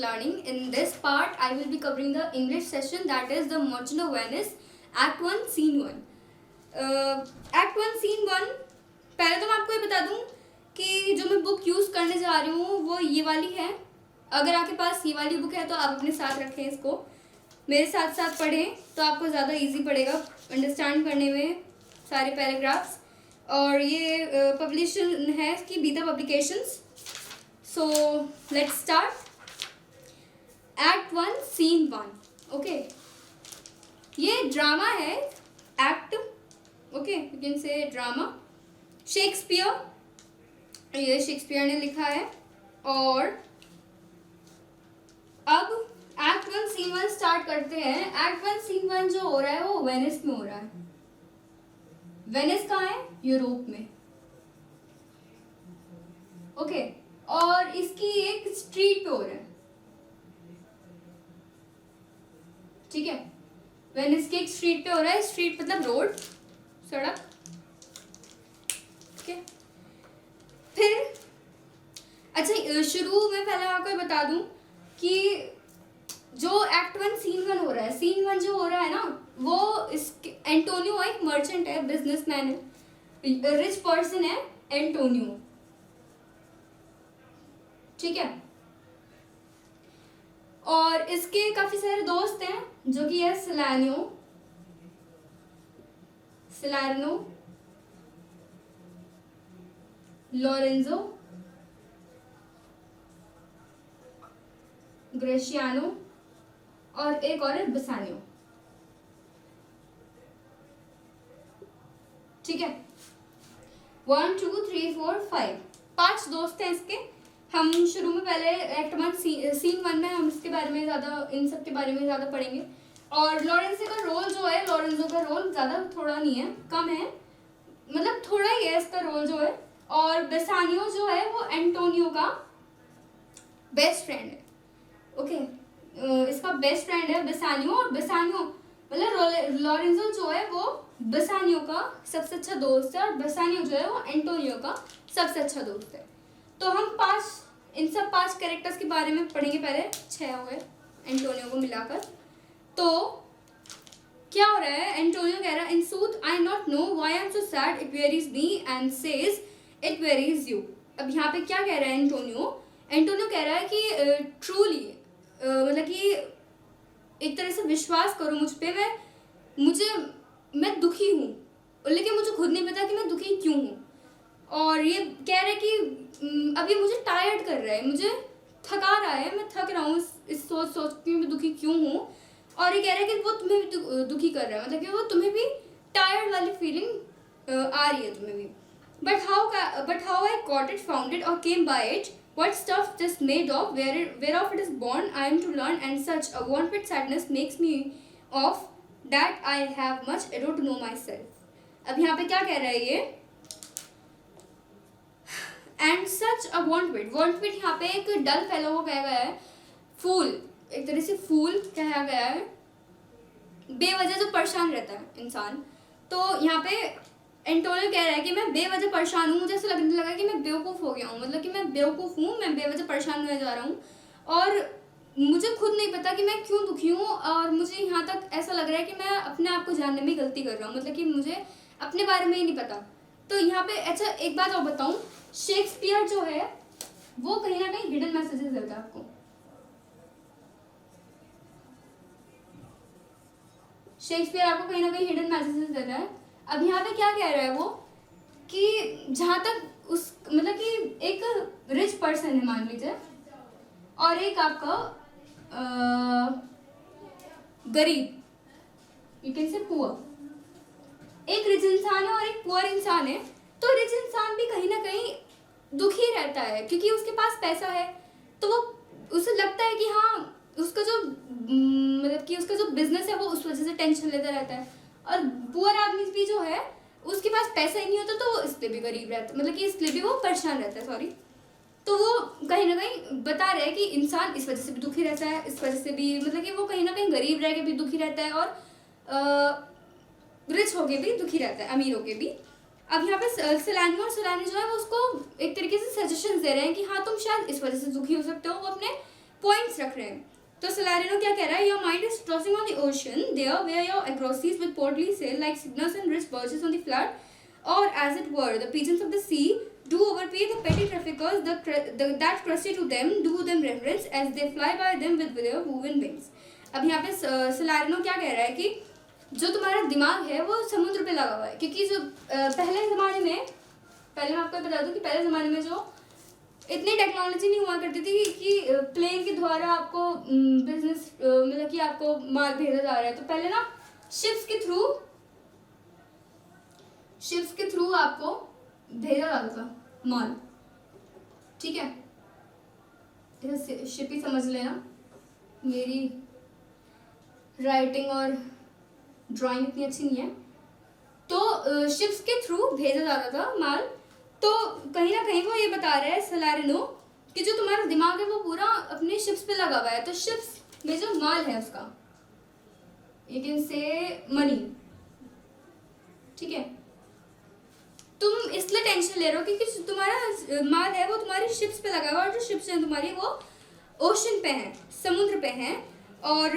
learning. In this part, I will be covering the English session, that is the Merchant of Venice, Act 1, Scene 1. Act 1, Scene 1. पहले तो मैं आपको ये बता दूं कि जो मैं बुक यूज़ करने जा रही हूँ वो ये वाली है. अगर आपके पास ये वाली बुक है तो आप अपने साथ रखें इसको, मेरे साथ साथ पढ़ें तो आपको ज़्यादा इजी पड़ेगा अंडरस्टैंड करने में सारे पैराग्राफ्स. और ये पब्लिशन है इसकी Beeta publications. So let's start. Act 1 scene 1. Okay, ये ड्रामा है. Act, okay, you can say drama. Shakespeare, ये शेक्सपियर ने लिखा है. और अब एक्ट 1 सीन 1 स्टार्ट करते हैं. एक्ट 1 सीन 1 जो हो रहा है वो वेनिस में हो रहा है. वेनिस कहाँ है? यूरोप में. ओके, और इसकी एक स्ट्रीट पे हो रहा है. ठीक है, वेनिस की एक स्ट्रीट पे हो रहा है. स्ट्रीट मतलब रोड, सड़क. ठीक है, फिर अच्छा शुरू में पहले आपको बता दूं कि जो एक्ट 1 सीन 1 हो रहा है, सीन 1 जो हो रहा है ना, वो इसके एंटोनियो एक मर्चेंट है, बिजनेसमैन है, रिच पर्सन है एंटोनियो. ठीक है, और इसके काफी सारे दोस्त हैं जो कि है सिलानो, लोरेंजो, ग्रेशियानो और एक और है बेसानियो. ठीक है, 1 2 3 4 5 5 दोस्त हैं इसके. हम शुरू में पहले एक्ट 1 सीन 1 में हम इसके बारे में ज़्यादा, इन सब के बारे में ज़्यादा पढ़ेंगे. और लॉरेंसो का रोल जो है, लॉरेंजो का रोल ज़्यादा थोड़ा नहीं है, कम है, मतलब थोड़ा ही है इसका रोल जो है. और बेसानियो जो है वो एंटोनियो का बेस्ट फ्रेंड है. ओके, इसका बेस्ट फ्रेंड है बेसानियो. और बेसानियो मतलब लॉरेंजो जो है वो बेसानियो का सबसे अच्छा दोस्त है, और बेसानियो जो है वो एंटोनियो का सबसे अच्छा दोस्त है. तो हम इन सब 5 कैरेक्टर्स के बारे में पढ़ेंगे. पहले 6 हो गए एंटोनियो को मिलाकर. तो क्या हो रहा है? एंटोनियो कह रहा है, in sooth I not know why I am so sad, it wearies me and says it wearies you. अब यहाँ पे क्या कह रहा है एंटोनियो कह रहा है कि ट्रूली मतलब कि एक तरह से विश्वास करो मुझ पे, मैं दुखी हूँ, लेकिन मुझे खुद नहीं पता कि मैं दुखी क्यों हूँ. और ये कह रहा है कि अभी मुझे टायर्ड कर रहा है, मुझे थका रहा है, मैं थक रहा हूँ इस सोच कि मैं दुखी क्यों हूँ. और ये कह रहा है कि वो तुम्हें भी दुखी कर रहा है, मतलब कि वो तुम्हें भी टायर्ड वाली फीलिंग आ रही है तुम्हें भी. But how I got it, found it or came by it, what stuff this made of, whereof it is born, I am to learn, and such a want-with sadness makes me of that I have much ado to know myself. अब यहाँ पे क्या कह रहा है ये? And such a want-with यहाँ पे एक डल फेलो को कहा गया है, फूल, एक तरह से फूल कहा गया है, बेवजह जो परेशान रहता है इंसान. तो यहाँ पे एंटोनियो कह रहा है कि मैं बेवजह परेशान हूँ, मुझे ऐसा लगने लगा कि मैं बेवकूफ़ हो गया हूँ, मतलब कि मैं बेवकूफ़ हूँ, मैं बेवजह परेशान होने जा रहा हूँ, और मुझे खुद नहीं पता कि मैं क्यों दुखी हूँ. और मुझे यहाँ तक ऐसा लग रहा है कि मैं अपने आप को जानने में गलती कर रहा हूँ, मतलब कि मुझे अपने बारे में ही नहीं पता. तो यहाँ पे अच्छा एक बात और बताऊँ, शेक्सपियर जो है वो कहीं ना कहीं हिडन मैसेजेस देता है आपको. शेक्सपियर आपको कहीं ना कहीं हिडन मैसेजेस देता है. अब यहाँ पे क्या कह रहा है वो कि जहाँ तक उस मतलब कि एक रिच पर्सन है मान लीजिए, और एक आपका गरीब, यू कैन से पुअर. एक रिच इंसान है और एक पुअर इंसान है. तो रिच इंसान भी कहीं ना कहीं दुखी रहता है क्योंकि उसके पास पैसा है, तो वो उसे लगता है कि हाँ उसका जो मतलब कि उसका जो बिजनेस है वो उस वजह से टेंशन लेता रहता है. और पुअर आदमी भी जो है उसके पास पैसा ही नहीं होता, तो वो इसलिए भी गरीब रहता है, मतलब कि इसलिए भी वो परेशान रहता है, सॉरी. तो वो कहीं ना कहीं बता रहे हैं कि इंसान इस वजह से भी दुखी रहता है, इस वजह से भी, मतलब कि वो कहीं ना कहीं गरीब रह के भी दुखी रहता है, और रिच होके भी दुखी रहता है, अमीर होके भी. अब यहाँ पे सिलानी जो है वो उसको एक तरीके से सजेशंस दे रहे हैं कि हाँ तुम शायद इस वजह से दुखी हो सकते हो. वो अपने पॉइंट्स रख रहे हैं। तो सलारिनो क्या कह रहा है, your mind is crossing on the ocean there where your एग्रोसीज with portly sail like signals and rich burghers on the flood, or as it were the pigeons of the sea do overpay the petty traffickers that crusty to them, do them reverence as they fly by them with their woven wings। अब यहाँ पे सलारिनो क्या कह रहा है कि जो तुम्हारा दिमाग है वो समुद्र पे लगा हुआ है, क्योंकि जो पहले ज़माने में, पहले मैं आपको बता दूं कि पहले ज़माने में जो इतनी टेक्नोलॉजी नहीं हुआ करती थी कि प्लेन के द्वारा आपको बिजनेस मतलब कि आपको माल भेजा जा रहा है, तो पहले ना शिप्स के थ्रू आपको भेजा जाता था माल, ठीक है। शिप ही समझ लेना, मेरी राइटिंग और ड्राइंग इतनी अच्छी नहीं है। तो शिप्स के थ्रू भेजा जाता था माल। तो कहीं ना कहीं वो ये बता रहा है सलारिनो कि जो तुम्हारा दिमाग है वो पूरा अपने शिप्स पे लगा हुआ है। तो शिप्स में जो माल है उसका, यू कैन से मनी, ठीक है। तुम इसलिए टेंशन ले रहे हो क्योंकि तुम्हारा माल है वो तुम्हारी शिप्स पे लगा हुआ है, और जो शिप्स हैं तुम्हारी वो ओशन पे हैं, समुद्र पे हैं। और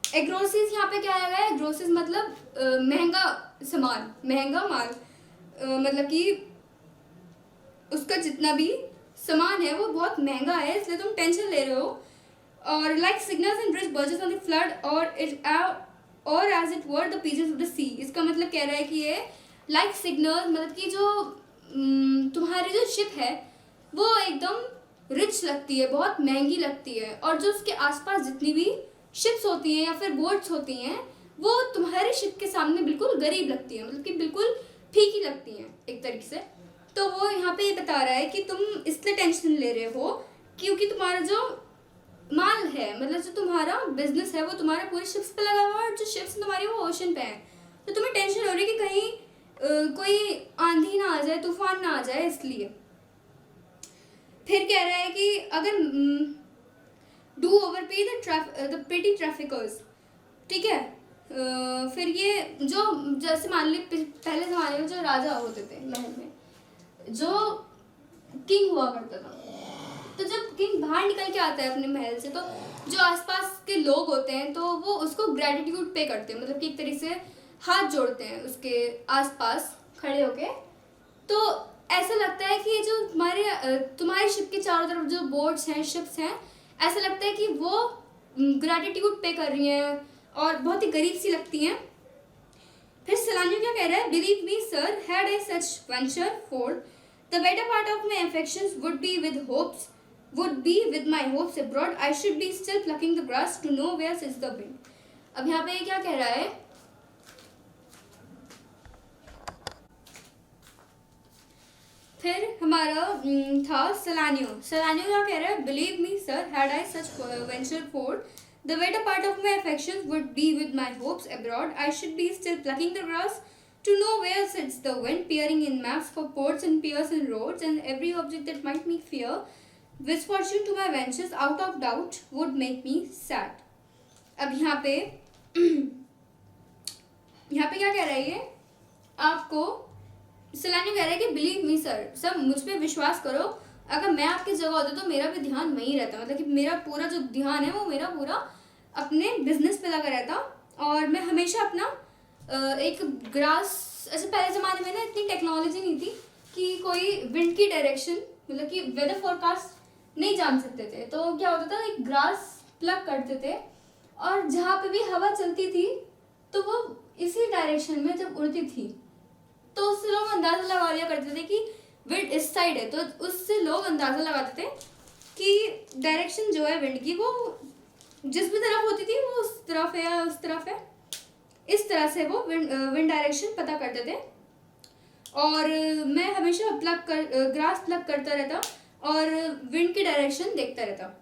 एग्रोसिस यहाँ पे क्या आया है, एग्रोसिस मतलब महंगा सामान, महंगा माल, मतलब कि उसका जितना भी सामान है वो बहुत महंगा है, इसलिए तुम टेंशन ले रहे हो। और like signals and rich burghers on the flood or as it were the pigeons of the sea. इसका मतलब कह रहा है कि ये लाइक सिग्नल मतलब कि जो तुम्हारी जो शिप है वो एकदम रिच लगती है, बहुत महंगी लगती है, और जो उसके आसपास जितनी भी शिप्स होती हैं या फिर बोट्स होती हैं वो तुम्हारी शिप के सामने बिल्कुल गरीब लगती है, मतलब कि बिल्कुल फीकी लगती हैं एक तरीके से। तो वो यहाँ पे ये बता रहा है कि तुम इसलिए टेंशन ले रहे हो क्योंकि तुम्हारा जो माल है, मतलब जो तुम्हारा बिजनेस है वो तुम्हारा पूरी शिप्स पे लगा हुआ है, और जो शिप्स तुम्हारी वो ओशन पे हैं। तो तुम्हें टेंशन हो रही है कि कहीं कोई आंधी ना आ जाए, तूफान ना आ जाए, इसलिए। फिर कह रहा है कि अगर डू ओवरपे द पेटी ट्रैफिकर्स, ठीक है। फिर ये जो जैसे मान ली पहले ज़माने में जो राजा होते थे महल में, जो किंग हुआ करता था, तो जब किंग बाहर निकल के आता है अपने महल से तो जो आसपास के लोग होते हैं तो वो उसको ग्रेटिट्यूड पे करते हैं, मतलब कि एक तरीके से हाथ जोड़ते हैं उसके आसपास खड़े होके। तो ऐसा लगता है कि ये जो तुम्हारी शिप के चारों तरफ जो बोट्स हैं, शिप्स हैं, ऐसा लगता है कि वो ग्रेटिट्यूड पे कर रही हैं और बहुत ही गरीब सी लगती हैं। फिर सलानियो क्या कह रहा है, believe me sir, had I such venture for the better part of my affections would be with my hopes abroad, I should be still plucking the grass to know where सिज द विंड। अब यहाँ पे क्या कह रहा है, फिर हमारा था सलानियो क्या कह रहा है, believe me sir, had I such venture for the better part of my affections would be with my hopes abroad, I should be still plucking the grass to know where sits the wind, peering in maps for ports and piers and roads, and every object that might me fear, misfortune to my ventures out of doubt would make me sad। अब यहाँ पे क्या कह रहा है ये आपको, सलानी कह रहा है कि बिलीव मी सर, मुझ पे विश्वास करो, अगर मैं आपकी जगह होता तो मेरा भी ध्यान वहीं रहता, मतलब कि मेरा पूरा जो ध्यान है वो मेरा पूरा अपने बिजनेस पे लगा रहता, और मैं हमेशा अपना एक ग्रास, ऐसे पहले ज़माने में ना इतनी टेक्नोलॉजी नहीं थी कि कोई विंड की डायरेक्शन, मतलब कि वेदर फोरकास्ट नहीं जान सकते थे, तो क्या होता था, एक ग्रास प्लग करते थे और जहाँ पे भी हवा चलती थी तो वो इसी डायरेक्शन में जब उड़ती थी तो उससे लोग अंदाज़ा लगा लिया करते थे कि विंड इस साइड है, तो उससे लोग अंदाज़ा लगाते थे कि डायरेक्शन जो है विंड की वो जिस भी तरफ होती थी वो उस तरफ है या उस तरफ है, इस तरह से वो विंड डायरेक्शन पता करते थे। और मैं हमेशा ग्रास प्लग करता रहता और विंड की डायरेक्शन देखता रहता,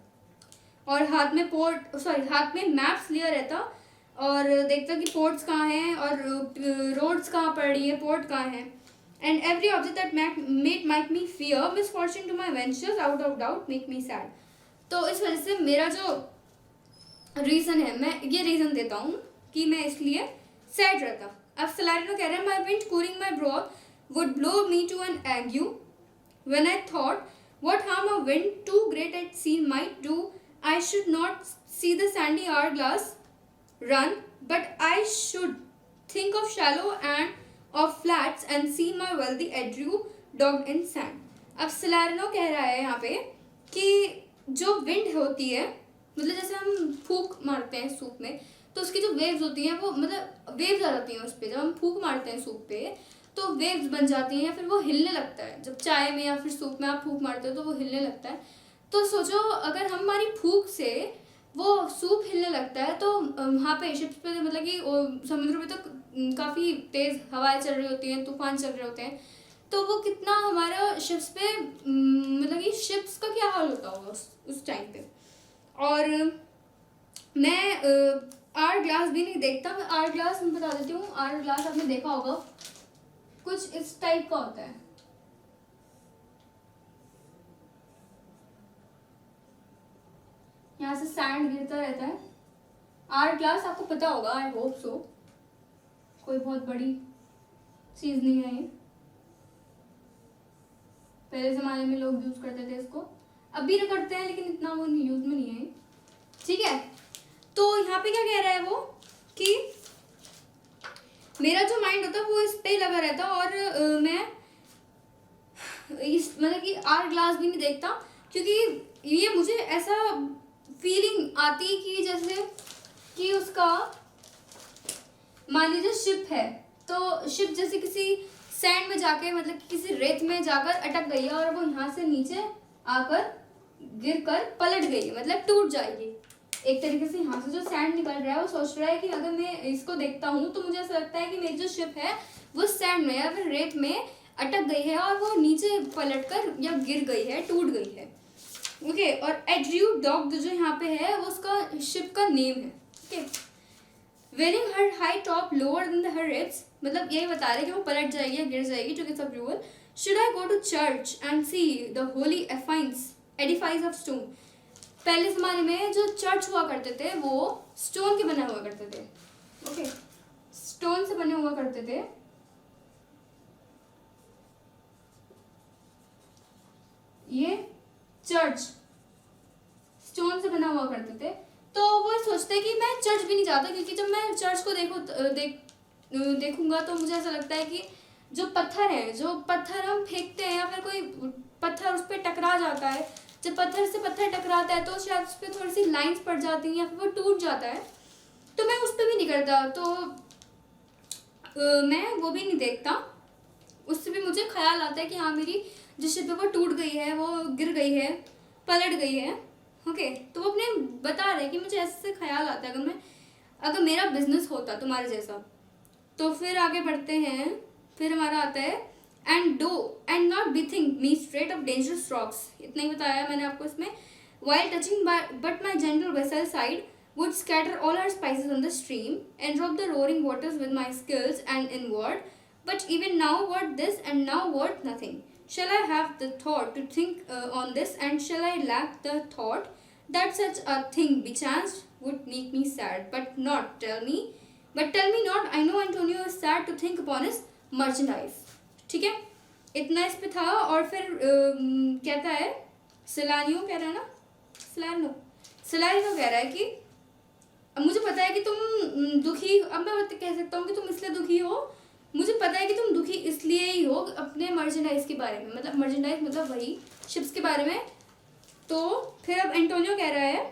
और हाथ में मैप्स लिया रहता और देखता कि पोर्ट्स कहाँ हैं और रोड्स कहाँ पड़ रही है, पोर्ट कहाँ है। And every object that might me fear, misfortune to my ventures out of doubt make me sad। तो इस वजह से मेरा जो रीज़न है, मैं ये रीज़न देता हूँ कि मैं इसलिए सैड रहता। अब सलारिनो कह रहा है, my wind cooling my brow would blow me to an ague when I thought What harm a wind too great at sea might do? I should not see the sandy hourglass run, but I should think of shallow and of flats and see my wealthy Edrew dogged in sand. अब सलारनो कह रहा है यहाँ पे कि जो wind होती है, मतलब जैसे हम फूंक मारते हैं सूप में तो उसकी जो वेव्स होती हैं वो मतलब वेव्स आ जाती हैं उस पर, जब हम फूंक मारते हैं सूप पे तो वेव्स बन जाती हैं या फिर वो हिलने लगता है। जब चाय में या फिर सूप में आप फूंक मारते हो तो वो हिलने लगता है। तो सोचो अगर हमारी फूंक से वो सूप हिलने लगता है तो वहाँ पे शिप्स पे मतलब कि समुद्र में तो काफ़ी तेज़ हवाएं चल रही होती हैं, तूफान चल रहे होते हैं, तो वो कितना हमारा शिप्स पे मतलब कि शिप्स का क्या हाल होता होगा उस टाइम पे। और मैं आवर ग्लास भी नहीं देखता। मैं आवर ग्लास मैं बता देती हूँ, आवर ग्लास आपने देखा होगा कुछ इस टाइप का होता है। यहाँ से सैंड गिरता रहता है। आवर ग्लास आपको पता होगा, आई होप सो, कोई बहुत बड़ी चीज़ नहीं है ये। पहले ज़माने में लोग यूज़ करते थे इसको, अभी भी करते हैं लेकिन इतना वो यूज़ में नहीं है, ठीक है। तो यहाँ पे क्या कह रहा है वो कि मेरा जो माइंड होता है वो इस पे लगा रहता और मैं इस मतलब कि आवर ग्लास भी नहीं देखता, क्योंकि ये मुझे ऐसा फीलिंग आती कि जैसे कि उसका मान लीजिए शिप है तो शिप जैसे किसी सैंड में जाके मतलब किसी रेत में जाकर अटक गई है और वो यहाँ से नीचे आकर गिरकर पलट गई है, मतलब टूट जाएगी एक तरीके से। यहाँ से जो सैंड निकल रहा है वो सोच रहा है कि अगर मैं इसको देखता हूँ तो मुझे ऐसा लगता है कि मेरी जो शिप है वो सैंड में या फिर रेत में अटक गई है और वो नीचे पलटकर या गिर गई है, टूट गई है, ओके। और एड्रियू डॉग जो यहाँ पे है वो उसका शिप का नेम है, ओके। वेयरिंग हर हाई टॉप लोअर देन हर रिब्स, मतलब यही बता रहे कि वो पलट जाएगी या गिर जाएगी to get approval. Should I go to church and see the holy edifice of stone. पहले ज़माने में जो चर्च हुआ करते थे वो स्टोन के बने हुआ करते थे, ओके, स्टोन से बने हुआ करते थे। ये चर्च स्टोन से बना हुआ करते थे, तो वो सोचते कि मैं चर्च भी नहीं जाता, क्योंकि जब मैं चर्च को देखूंगा तो मुझे ऐसा लगता है कि जो पत्थर है, जो पत्थर हम फेंकते हैं या फिर कोई पत्थर उस पर टकरा जाता है, जब पत्थर से पत्थर टकराता है तो शायद उस पर थोड़ी सी लाइंस पड़ जाती हैं या फिर वो टूट जाता है, तो मैं उस पर भी नहीं करता। तो मैं वो भी नहीं देखता, उससे भी मुझे ख्याल आता है कि हाँ मेरी जो शिप है वो टूट गई है, वो गिर गई है, पलट गई है, ओके। तो वो अपने बता रहे कि मुझे ऐसे ख्याल आता है अगर मेरा बिजनेस होता तुम्हारे जैसा। तो फिर आगे बढ़ते हैं, फिर हमारा आता है and not be think me straight of dangerous rocks. इतना ही बताया मैंने आपको इसमें। While touching but my gentle vessel side would scatter all our spices on the stream and drop the roaring waters with my skills and inward. But even now what this and now what nothing. Shall I have the thought to think on this, and shall I lack the thought that such a thing bechance would make me sad? But tell me not. I know Antonio is sad to think upon his merchandise. ठीक है, इतना इस पे था। और फिर कहता है सिलानियो कह रहा है ना, सिलानियो कह रहा है कि अब मुझे पता है कि तुम दुखी, अब मैं कह सकता हूँ कि तुम इसलिए दुखी हो, मुझे पता है कि तुम दुखी इसलिए ही हो अपने मर्चेंडाइज के बारे में, मतलब मर्चेंडाइज मतलब वही शिप्स के बारे में। तो फिर अब एंटोनियो कह रहा है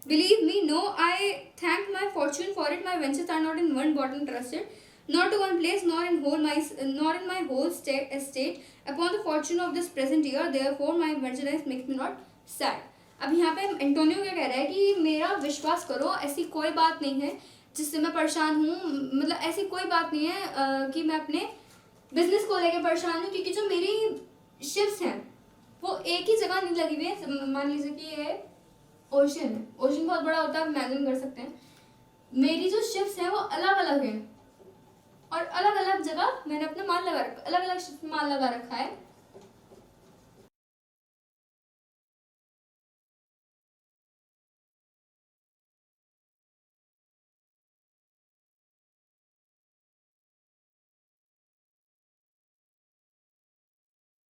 believe me no I thank my fortune for it, my ventures are not in one bottom trusted, not to one place, nor in my whole estate upon the fortune of this present year, therefore my merchandise makes me not sad. अब यहाँ पे Antonio क्या कह रहा है कि मेरा विश्वास करो, ऐसी कोई बात नहीं है जिससे मैं परेशान हूँ, मतलब ऐसी कोई बात नहीं है कि मैं अपने बिजनेस को लेकर परेशान हूँ, क्योंकि जो मेरी शिप्स हैं वो एक ही जगह नहीं लगी हुई है। मान लीजिए कि ये ओशन है, ओशन बहुत बड़ा होता है, आप इमेजिन कर सकते हैं। मेरी जो शिप्स हैं वो अलग अलग हैं और अलग अलग जगह मैंने अपना माल लगा रखा, अलग अलग शिप्स माल लगा रखा है।